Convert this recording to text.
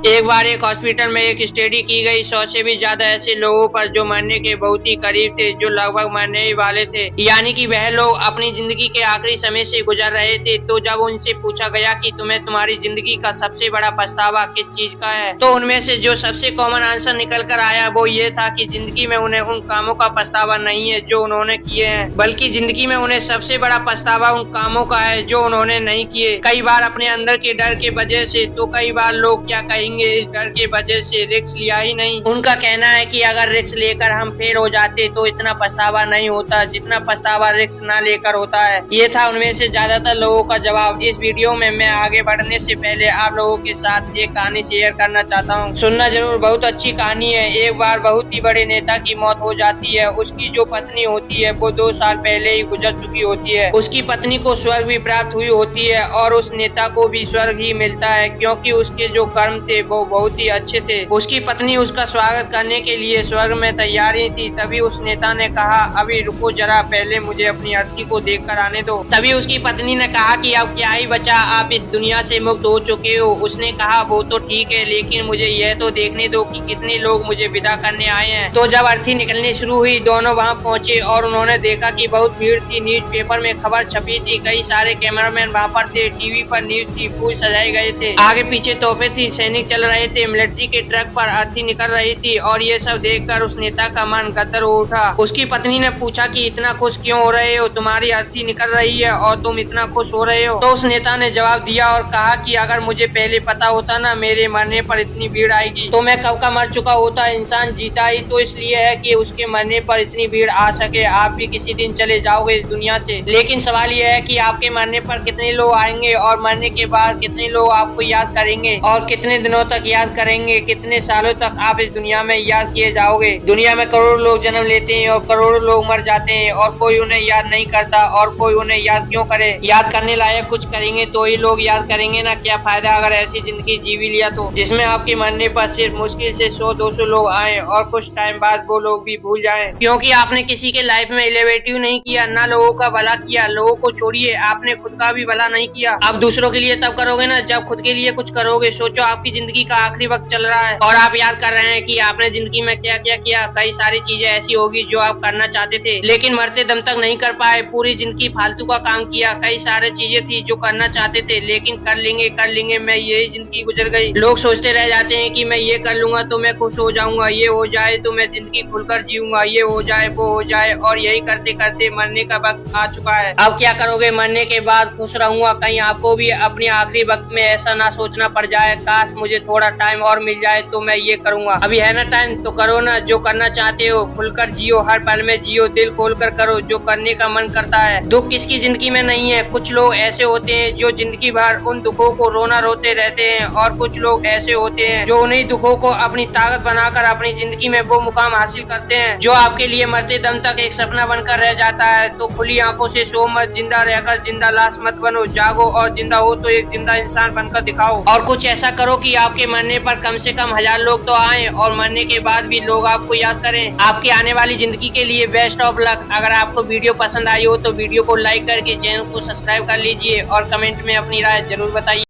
एक बार एक हॉस्पिटल में एक स्टडी की गई 100 से भी ज्यादा ऐसे लोगों पर जो मरने के बहुत ही करीब थे, जो लगभग मरने ही वाले थे, यानी कि वह लोग अपनी जिंदगी के आखिरी समय से गुजर रहे थे। तो जब उनसे पूछा गया कि तुम्हें तुम्हारी जिंदगी का सबसे बड़ा पछतावा किस चीज का है, तो उनमें से जो सबसे कॉमन आंसर निकल कर आया वो ये था कि जिंदगी में उन्हें उन कामों का पछतावा नहीं है जो उन्होंने किए हैं, बल्कि जिंदगी में उन्हें सबसे बड़ा पछतावा उन कामों का है जो उन्होंने नहीं किए। कई बार अपने अंदर के डर की वजह से, तो कई बार लोग क्या कहेंगे इस डर की वजह से रिस्क लिया ही नहीं। उनका कहना है कि अगर रिस्क लेकर हम फेल हो जाते तो इतना पछतावा नहीं होता जितना पछतावा रिस्क न लेकर होता है। ये था उनमें से ज्यादातर लोगों का जवाब। इस वीडियो में मैं आगे बढ़ने से पहले आप लोगों के साथ एक कहानी शेयर करना चाहता हूँ, सुनना जरूर, बहुत अच्छी कहानी है। एक बार बहुत ही बड़े नेता की मौत हो जाती है। उसकी जो पत्नी होती है वो 2 साल पहले ही गुजर चुकी होती है। उसकी पत्नी को स्वर्ग भी प्राप्त हुई होती है और उस नेता को भी स्वर्ग ही मिलता है, क्योंकि उसके जो कर्म थे वो बहुत ही अच्छे थे। उसकी पत्नी उसका स्वागत करने के लिए स्वर्ग में तैयार ही थी। तभी उस नेता ने कहा, अभी रुको जरा, पहले मुझे अपनी अर्थी को देख कर आने दो। तभी उसकी पत्नी ने कहा कि अब क्या ही बचा, आप इस दुनिया से मुक्त हो चुके हो। उसने कहा, वो तो ठीक है, लेकिन मुझे यह तो देखने दो कि कितने लोग मुझे विदा करने आए हैं। तो जब अर्थी निकलनी शुरू हुई, दोनों वहाँ पहुँचे और उन्होंने देखा कि बहुत भीड़ थी। न्यूज पेपर में खबर छपी थी, कई सारे कैमरामैन वहाँ पर थे, टीवी पर न्यूज थी, फूल सजाए गए थे, आगे पीछे तोहफे थी, सैनिक चल रहे थे, मिलिट्री के ट्रक पर अर्थी निकल रही थी। और ये सब देखकर उस नेता का मन गदर हो उठा। उसकी पत्नी ने पूछा कि इतना खुश क्यों हो रहे हो, तुम्हारी अर्थी निकल रही है और तुम इतना खुश हो रहे हो। तो उस नेता ने जवाब दिया और कहा कि अगर मुझे पहले पता होता ना मेरे मरने पर इतनी भीड़ आएगी तो मैं कब का मर चुका होता। इंसान जीता ही तो इसलिए है कि उसके मरने पर इतनी भीड़ आ सके। आप भी किसी दिन चले जाओगे इस दुनिया से, लेकिन सवाल यह है कि आपके मरने पर कितने लोग आएंगे और मरने के बाद कितने लोग आपको याद करेंगे और कितने दिनों तक याद करेंगे, कितने सालों तक आप इस दुनिया में याद किए जाओगे। दुनिया में करोड़ों लोग जन्म लेते हैं और करोड़ों लोग मर जाते हैं और कोई उन्हें याद नहीं करता। और कोई उन्हें याद क्यों करे, याद करने लायक कुछ करेंगे तो ही लोग याद करेंगे ना। क्या फायदा अगर ऐसी जिंदगी जी भी लिया तो, जिसमें आपके मरने पर सिर्फ मुश्किल से 100-200 लोग आए और कुछ टाइम बाद वो लोग भी भूल जाएं, क्योंकि आपने किसी के लाइफ में इलेवेटिव नहीं किया, ना लोगों का भला किया। लोगों को छोड़िए, आपने खुद का भी भला नहीं किया। अब दूसरों के लिए तब करोगे ना जब खुद के लिए कुछ करोगे। सोचो आपकी जिंदगी का आखिरी वक्त चल रहा है और आप याद कर रहे हैं कि आपने जिंदगी में क्या क्या किया। कई सारी चीजें ऐसी होगी जो आप करना चाहते थे लेकिन मरते दम तक नहीं कर पाए। पूरी जिंदगी फालतू का काम किया। कई सारी चीजें थी जो करना चाहते थे लेकिन कर लेंगे मैं यही जिंदगी गुजर गई। लोग सोचते रह जाते हैं कि मैं ये कर लूंगा तो मैं खुश हो जाऊंगा, ये हो जाए तो मैं जिंदगी खुलकर जीऊंगा, ये हो जाए वो हो जाए, और यही करते करते मरने का वक्त आ चुका है। अब क्या करोगे, मरने के बाद खुश रहूंगा। कहीं आपको भी अपने आखिरी वक्त में ऐसा ना सोचना पड़ जाए, काश मुझे थोड़ा टाइम और मिल जाए तो मैं ये करूंगा। अभी है ना टाइम तो करो ना, जो करना चाहते हो खुलकर जियो, हर पल में जियो, दिल खोलकर करो जो करने का मन करता है। दुख किसकी जिंदगी में नहीं है। कुछ लोग ऐसे होते हैं जो जिंदगी भर उन दुखों को रोना रोते रहते हैं और कुछ लोग ऐसे होते हैं जो उन्हीं दुखों को अपनी ताकत बनाकर अपनी जिंदगी में वो मुकाम हासिल करते हैं जो आपके लिए मरते दम तक एक सपना बनकर रह जाता है। तो खुली आंखों से सो मत, जिंदा रहकर जिंदा लाश मत बनो, जागो और जिंदा हो तो एक जिंदा इंसान बनकर दिखाओ। और कुछ ऐसा करो कि आपके मरने पर कम से कम 1000 लोग तो आए और मरने के बाद भी लोग आपको याद करें। आपकी आने वाली जिंदगी के लिए बेस्ट ऑफ लक। अगर आपको वीडियो पसंद आई हो तो वीडियो को लाइक करके चैनल को सब्सक्राइब कर लीजिए और कमेंट में अपनी राय जरूर बताइए।